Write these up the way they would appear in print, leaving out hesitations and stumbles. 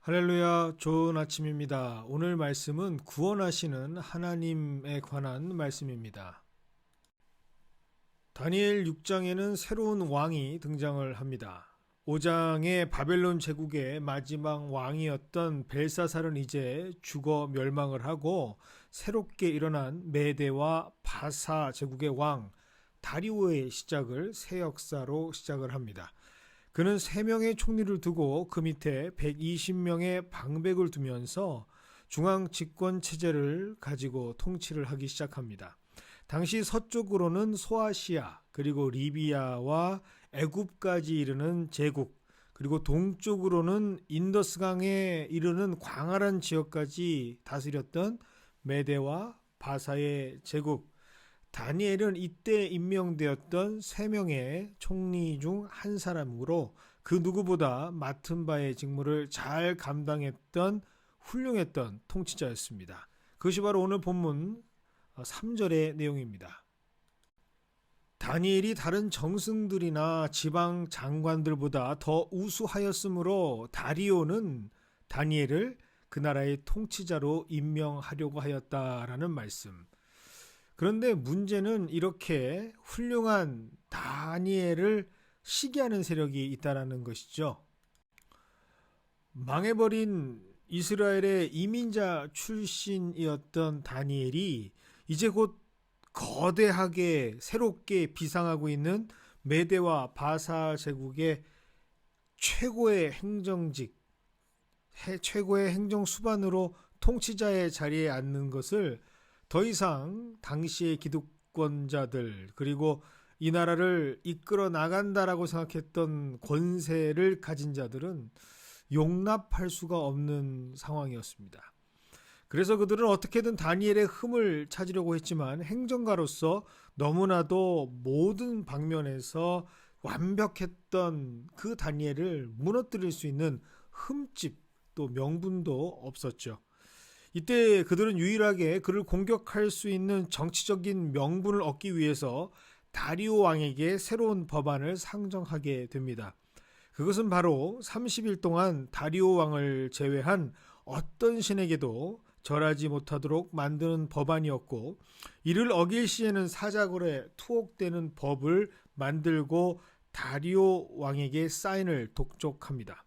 할렐루야, 좋은 아침입니다. 오늘 말씀은 구원하시는 하나님에 관한 말씀입니다. 다니엘 6장에는 새로운 왕이 등장을 합니다. 5장의 바벨론 제국의 마지막 왕이었던 벨사살은 이제 죽어 멸망을 하고 새롭게 일어난 메대와 바사 제국의 왕 다리오의 시작을 새 역사로 시작을 합니다. 그는 3명의 총리를 두고 그 밑에 120명의 방백을 두면서 중앙 집권 체제를 가지고 통치를 하기 시작합니다. 당시 서쪽으로는 소아시아, 그리고 리비아와 애굽까지 이르는 제국, 그리고 동쪽으로는 인더스강에 이르는 광활한 지역까지 다스렸던 메대와 바사의 제국. 다니엘은 이때 임명되었던 3명의 총리 중 한 사람으로 그 누구보다 맡은 바의 직무를 잘 감당했던 훌륭했던 통치자였습니다. 그것이 바로 오늘 본문 3절의 내용입니다. 다니엘이 다른 정승들이나 지방 장관들보다 더 우수하였으므로 다리오는 다니엘을 그 나라의 통치자로 임명하려고 하였다라는 말씀. 그런데 문제는 이렇게 훌륭한 다니엘을 시기하는 세력이 있다는 것이죠. 망해버린 이스라엘의 이민자 출신이었던 다니엘이 이제 곧 거대하게 새롭게 비상하고 있는 메대와 바사 제국의 최고의 행정직, 최고의 행정수반으로 통치자의 자리에 앉는 것을 더 이상 당시의 기득권자들, 그리고 이 나라를 이끌어 나간다라고 생각했던 권세를 가진 자들은 용납할 수가 없는 상황이었습니다. 그래서 그들은 어떻게든 다니엘의 흠을 찾으려고 했지만 행정가로서 너무나도 모든 방면에서 완벽했던 그 다니엘을 무너뜨릴 수 있는 흠집 또 명분도 없었죠. 이때 그들은 유일하게 그를 공격할 수 있는 정치적인 명분을 얻기 위해서 다리오 왕에게 새로운 법안을 상정하게 됩니다. 그것은 바로 30일 동안 다리오 왕을 제외한 어떤 신에게도 절하지 못하도록 만드는 법안이었고, 이를 어길 시에는 사자굴에 투옥되는 법을 만들고 다리오 왕에게 사인을 독촉합니다.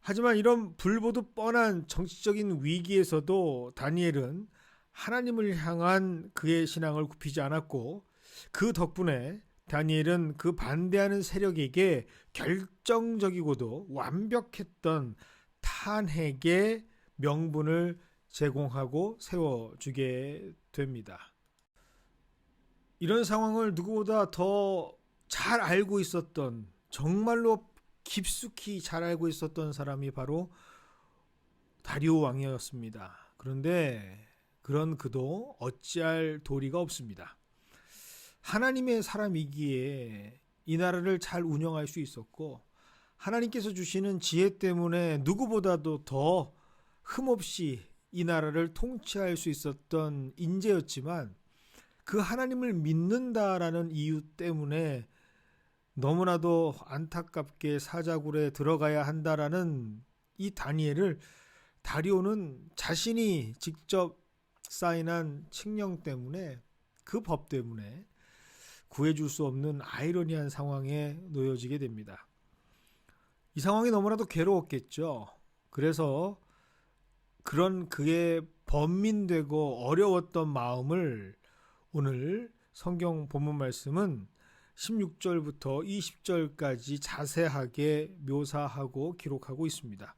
하지만 이런 불보듯 뻔한 정치적인 위기에서도 다니엘은 하나님을 향한 그의 신앙을 굽히지 않았고, 그 덕분에 다니엘은 그 반대하는 세력에게 결정적이고도 완벽했던 탄핵의 명분을 제공하고 세워주게 됩니다. 이런 상황을 누구보다 더 잘 알고 있었던, 정말로 깊숙이 잘 알고 있었던 사람이 바로 다리오 왕이었습니다. 그런데 그런 그도 어찌할 도리가 없습니다. 하나님의 사람이기에 이 나라를 잘 운영할 수 있었고, 하나님께서 주시는 지혜 때문에 누구보다도 더 흠없이 이 나라를 통치할 수 있었던 인재였지만, 그 하나님을 믿는다라는 이유 때문에 너무나도 안타깝게 사자굴에 들어가야 한다라는 이 다니엘을 다리오는 자신이 직접 사인한 칙령 때문에, 그 법 때문에 구해줄 수 없는 아이러니한 상황에 놓여지게 됩니다. 이 상황이 너무나도 괴로웠겠죠. 그래서 그런 그의 번민되고 어려웠던 마음을 오늘 성경 본문 말씀은 16절부터 20절까지 자세하게 묘사하고 기록하고 있습니다.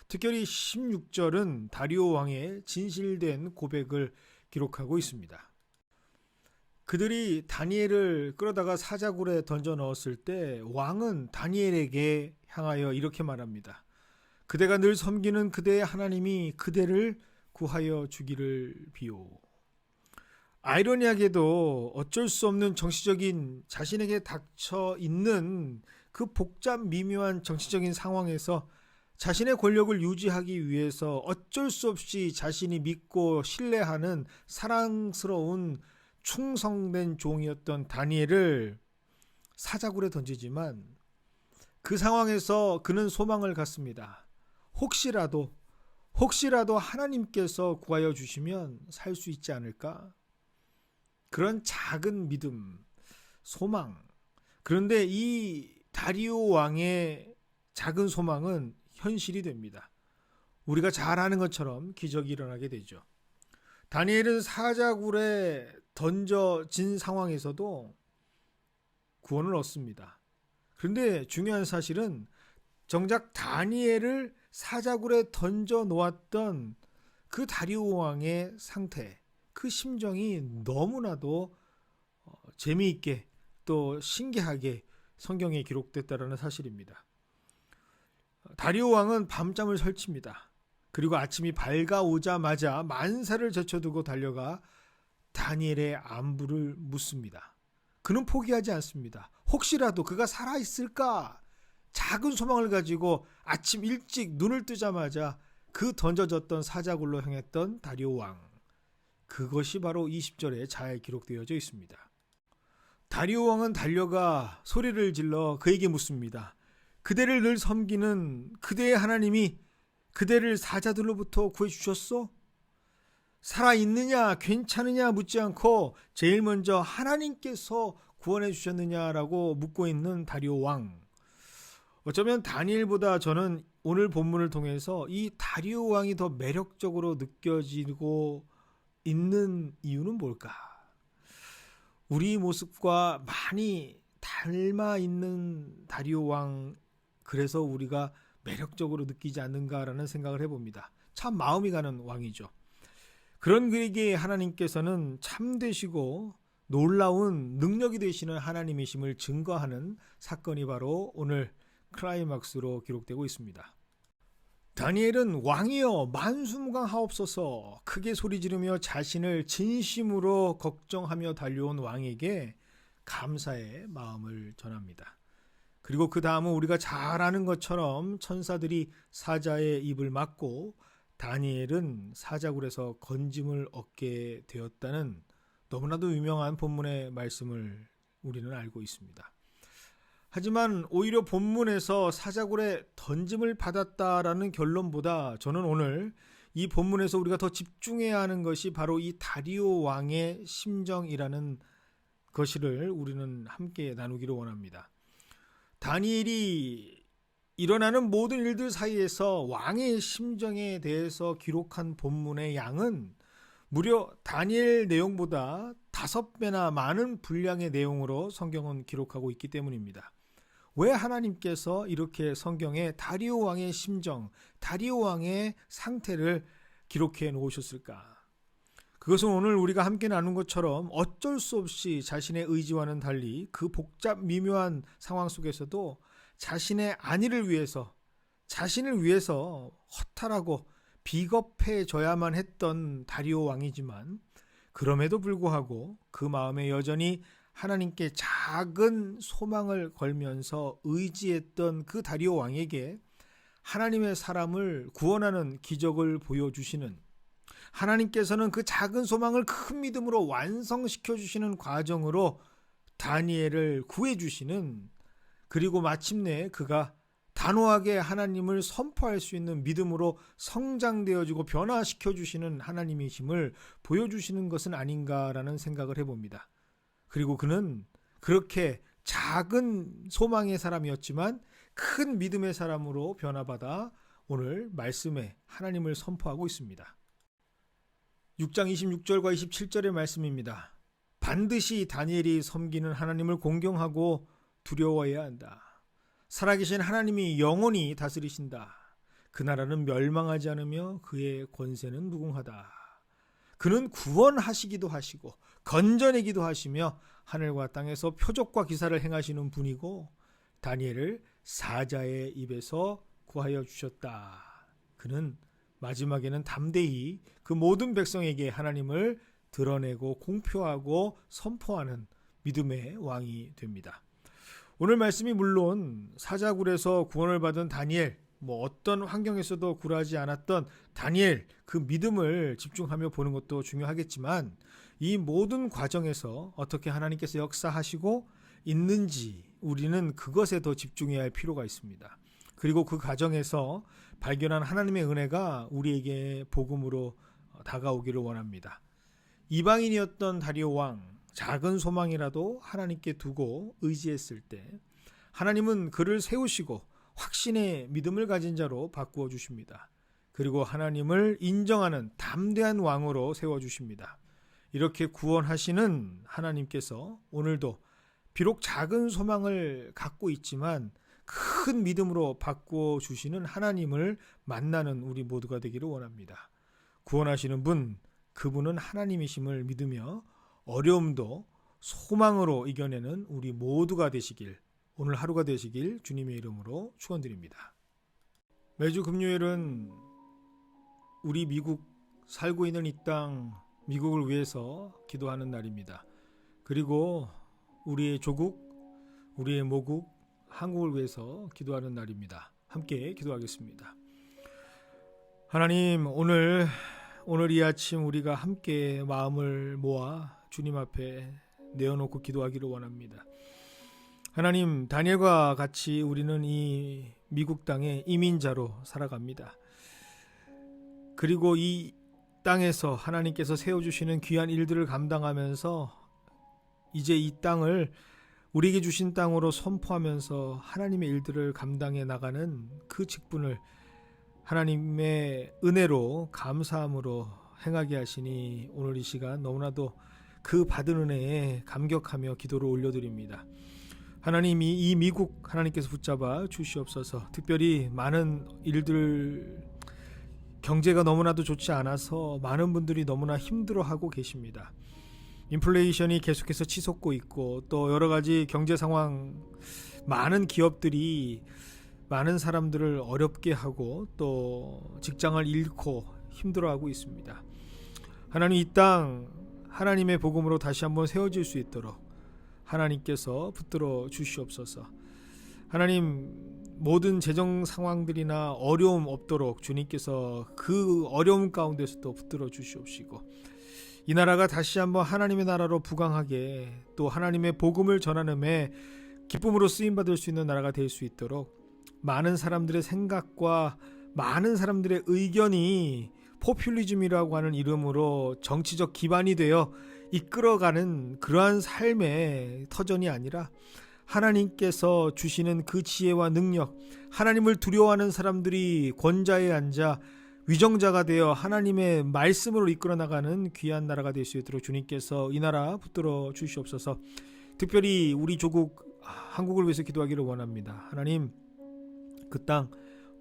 특별히 16절은 다리오 왕의 진실된 고백을 기록하고 있습니다. 그들이 다니엘을 끌어다가 사자굴에 던져 넣었을 때 왕은 다니엘에게 향하여 이렇게 말합니다. 그대가 늘 섬기는 그대의 하나님이 그대를 구하여 주기를 비오. 아이러니하게도 어쩔 수 없는 정치적인 자신에게 닥쳐 있는 그 복잡 미묘한 정치적인 상황에서 자신의 권력을 유지하기 위해서 어쩔 수 없이 자신이 믿고 신뢰하는 사랑스러운 충성된 종이었던 다니엘을 사자굴에 던지지만 그 상황에서 그는 소망을 갖습니다. 혹시라도 하나님께서 구하여 주시면 살 수 있지 않을까? 그런 작은 믿음, 소망. 그런데 이 다리오 왕의 작은 소망은 현실이 됩니다. 우리가 잘 아는 것처럼 기적이 일어나게 되죠. 다니엘은 사자굴에 던져진 상황에서도 구원을 얻습니다. 그런데 중요한 사실은 정작 다니엘을 사자굴에 던져 놓았던 그 다리오 왕의 상태, 그 심정이 너무나도 재미있게 또 신기하게 성경에 기록됐다는 사실입니다. 다리오 왕은 밤잠을 설칩니다. 그리고 아침이 밝아오자마자 만사를 제쳐두고 달려가 다니엘의 안부를 묻습니다. 그는 포기하지 않습니다. 혹시라도 그가 살아있을까? 작은 소망을 가지고 아침 일찍 눈을 뜨자마자 그 던져졌던 사자굴로 향했던 다리오 왕. 그것이 바로 20절에 잘 기록되어져 있습니다. 다리오 왕은 달려가 소리를 질러 그에게 묻습니다. 그대를 늘 섬기는 그대의 하나님이 그대를 사자들로부터 구해주셨소? 살아있느냐 괜찮으냐 묻지 않고 제일 먼저 하나님께서 구원해 주셨느냐라고 묻고 있는 다리오 왕. 어쩌면 다니엘보다 저는 오늘 본문을 통해서 이 다리오 왕이 더 매력적으로 느껴지고 있는 이유는 뭘까? 우리 모습과 많이 닮아 있는 다리오 왕, 그래서 우리가 매력적으로 느끼지 않는가라는 생각을 해봅니다. 참 마음이 가는 왕이죠. 그런 그에게 하나님께서는 참되시고 놀라운 능력이 되시는 하나님이심을 증거하는 사건이 바로 오늘 클라이막스로 기록되고 있습니다. 다니엘은 왕이여 만수무강하옵소서 크게 소리 지르며 자신을 진심으로 걱정하며 달려온 왕에게 감사의 마음을 전합니다. 그리고 그 다음은 우리가 잘 아는 것처럼 천사들이 사자의 입을 막고 다니엘은 사자굴에서 건짐을 얻게 되었다는 너무나도 유명한 본문의 말씀을 우리는 알고 있습니다. 하지만 오히려 본문에서 사자굴에 던짐을 받았다라는 결론보다 저는 오늘 이 본문에서 우리가 더 집중해야 하는 것이 바로 이 다리오 왕의 심정이라는 것을 우리는 함께 나누기를 원합니다. 다니엘이 일어나는 모든 일들 사이에서 왕의 심정에 대해서 기록한 본문의 양은 무려 다니엘 내용보다 5배나 많은 분량의 내용으로 성경은 기록하고 있기 때문입니다. 왜 하나님께서 이렇게 성경에 다리오 왕의 심정, 다리오 왕의 상태를 기록해 놓으셨을까? 그것은 오늘 우리가 함께 나눈 것처럼 어쩔 수 없이 자신의 의지와는 달리 그 복잡 미묘한 상황 속에서도 자신의 안위를 위해서, 자신을 위해서 허탈하고 비겁해져야만 했던 다리오 왕이지만 그럼에도 불구하고 그 마음에 여전히 하나님께 작은 소망을 걸면서 의지했던 그 다리오 왕에게 하나님의 사람을 구원하는 기적을 보여주시는, 하나님께서는 그 작은 소망을 큰 믿음으로 완성시켜 주시는 과정으로 다니엘을 구해주시는, 그리고 마침내 그가 단호하게 하나님을 선포할 수 있는 믿음으로 성장되어지고 변화시켜 주시는 하나님이심을 보여주시는 것은 아닌가라는 생각을 해봅니다. 그리고 그는 그렇게 작은 소망의 사람이었지만 큰 믿음의 사람으로 변화받아 오늘 말씀에 하나님을 선포하고 있습니다. 6장 26절과 27절의 말씀입니다. 반드시 다니엘이 섬기는 하나님을 공경하고 두려워해야 한다. 살아계신 하나님이 영원히 다스리신다. 그 나라는 멸망하지 않으며 그의 권세는 무궁하다. 그는 구원하시기도 하시고 건져내기도 하시며 하늘과 땅에서 표적과 기사를 행하시는 분이고 다니엘을 사자의 입에서 구하여 주셨다. 그는 마지막에는 담대히 그 모든 백성에게 하나님을 드러내고 공표하고 선포하는 믿음의 왕이 됩니다. 오늘 말씀이 물론 사자굴에서 구원을 받은 다니엘, 어떤 환경에서도 굴하지 않았던 다니엘, 그 믿음을 집중하며 보는 것도 중요하겠지만 이 모든 과정에서 어떻게 하나님께서 역사하시고 있는지 우리는 그것에 더 집중해야 할 필요가 있습니다. 그리고 그 과정에서 발견한 하나님의 은혜가 우리에게 복음으로 다가오기를 원합니다. 이방인이었던 다리오 왕, 작은 소망이라도 하나님께 두고 의지했을 때 하나님은 그를 세우시고 확신의 믿음을 가진 자로 바꾸어 주십니다. 그리고 하나님을 인정하는 담대한 왕으로 세워주십니다. 이렇게 구원하시는 하나님께서 오늘도 비록 작은 소망을 갖고 있지만 큰 믿음으로 바꾸어 주시는 하나님을 만나는 우리 모두가 되기를 원합니다. 구원하시는 분, 그분은 하나님이심을 믿으며 어려움도 소망으로 이겨내는 우리 모두가 되시길, 오늘 하루가 되시길 주님의 이름으로 축원드립니다. 매주 금요일은 우리 미국 살고 있는 이 땅 미국을 위해서 기도하는 날입니다. 그리고 우리의 조국, 우리의 모국 한국을 위해서 기도하는 날입니다. 함께 기도하겠습니다. 하나님, 오늘 이 아침 우리가 함께 마음을 모아 주님 앞에 내어놓고 기도하기를 원합니다. 하나님, 다니엘과 같이 우리는 이 미국 땅에 이민자로 살아갑니다. 그리고 이 땅에서 하나님께서 세워주시는 귀한 일들을 감당하면서 이제 이 땅을 우리에게 주신 땅으로 선포하면서 하나님의 일들을 감당해 나가는 그 직분을 하나님의 은혜로 감사함으로 행하게 하시니 오늘 이 시간 너무나도 그 받은 은혜에 감격하며 기도를 올려드립니다. 하나님이 이 미국 하나님께서 붙잡아 주시옵소서. 특별히 많은 일들, 경제가 너무나도 좋지 않아서 많은 분들이 너무나 힘들어하고 계십니다. 인플레이션이 계속해서 치솟고 있고 또 여러 가지 경제 상황, 많은 기업들이 많은 사람들을 어렵게 하고 또 직장을 잃고 힘들어하고 있습니다. 하나님, 이 땅 하나님의 복음으로 다시 한번 세워질 수 있도록 하나님께서 붙들어 주시옵소서. 하나님, 모든 재정 상황들이나 어려움 없도록 주님께서 그 어려움 가운데서도 붙들어 주시옵시고 이 나라가 다시 한번 하나님의 나라로 부강하게 또 하나님의 복음을 전하는데 기쁨으로 쓰임받을 수 있는 나라가 될 수 있도록 많은 사람들의 생각과 많은 사람들의 의견이 포퓰리즘이라고 하는 이름으로 정치적 기반이 되어 이끌어가는 그러한 삶의 터전이 아니라 하나님께서 주시는 그 지혜와 능력, 하나님을 두려워하는 사람들이 권좌에 앉아 위정자가 되어 하나님의 말씀으로 이끌어 나가는 귀한 나라가 될 수 있도록 주님께서 이 나라 붙들어 주시옵소서. 특별히 우리 조국 한국을 위해서 기도하기를 원합니다. 하나님, 그 땅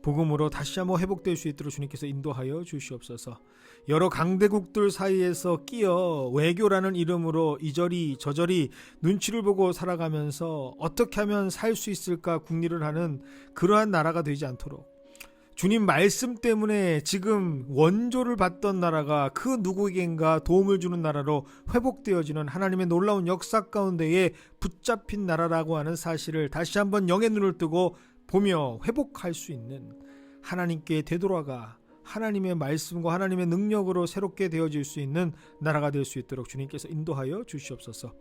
복음으로 다시 한번 회복될 수 있도록 주님께서 인도하여 주시옵소서. 여러 강대국들 사이에서 끼어 외교라는 이름으로 이저리 저저리 눈치를 보고 살아가면서 어떻게 하면 살 수 있을까 궁리를 하는 그러한 나라가 되지 않도록 주님 말씀 때문에 지금 원조를 받던 나라가 그 누구에겐가 도움을 주는 나라로 회복되어지는 하나님의 놀라운 역사 가운데에 붙잡힌 나라라고 하는 사실을 다시 한번 영의 눈을 뜨고 보며 회복할 수 있는, 하나님께 되돌아가 하나님의 말씀과 하나님의 능력으로 새롭게 되어질 수 있는 나라가 될 수 있도록 주님께서 인도하여 주시옵소서.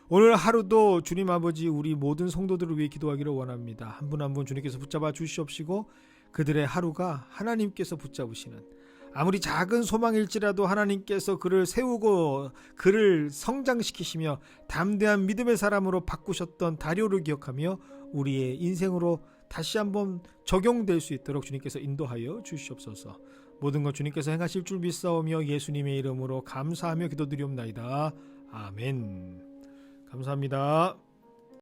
오늘 하루도 주님 아버지 우리 모든 성도들을 위해 기도하기를 원합니다. 한 분 한 분 주님께서 붙잡아 주시옵시고 그들의 하루가 하나님께서 붙잡으시는, 아무리 작은 소망일지라도 하나님께서 그를 세우고 그를 성장시키시며 담대한 믿음의 사람으로 바꾸셨던 다리오를 기억하며 우리의 인생으로 다시 한번 적용될 수 있도록 주님께서 인도하여 주시옵소서. 모든 것 주님께서 행하실 줄 믿사오며 예수님의 이름으로 감사하며 기도드리옵나이다. 아멘. 감사합니다.